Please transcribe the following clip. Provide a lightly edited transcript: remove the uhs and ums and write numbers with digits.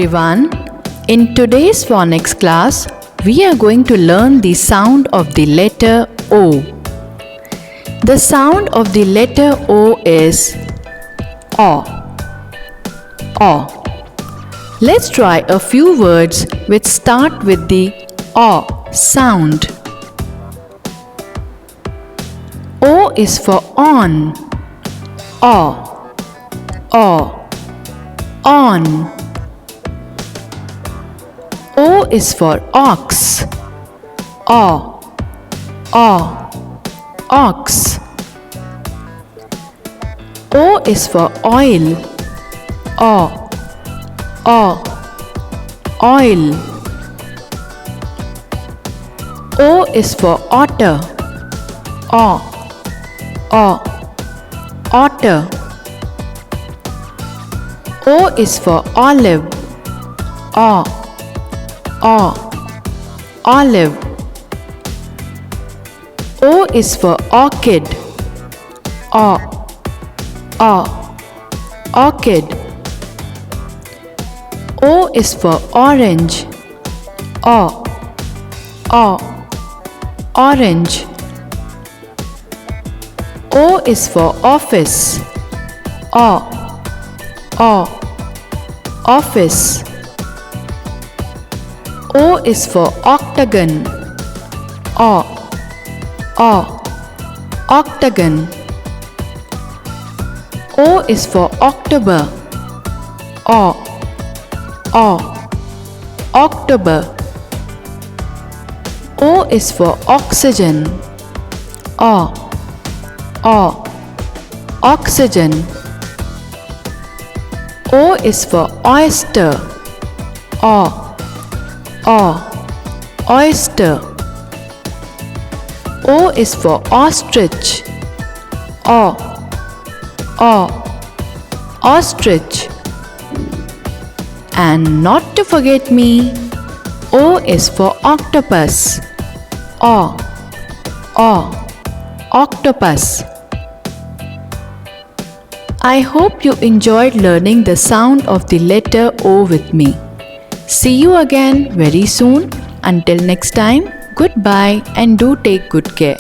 everyone. In today's phonics class, we are going to learn the sound of the letter O. The sound of the letter O is O. O. Let's try a few words which start with the O sound. O is for on. O. O. On. O is for ox. O. O. Ox. O is for oil. O. O. Oil. O is for otter. O. O. Otter. O is for olive. O. O. Olive. O is for orchid. O. O. Orchid. O is for orange. O. O. Orange. O is for office. O. O. Office. O is for octagon. O. O. Octagon. O is for October. O. O. October. O is for oxygen. O. O. Oxygen. O is for oyster. O. O. Oyster. O is for ostrich. O. O. Ostrich. And not to forget me, O is for octopus. O. O. Octopus. I hope you enjoyed learning the sound of the letter O with me. See you again very soon. Until next time, goodbye and do take good care.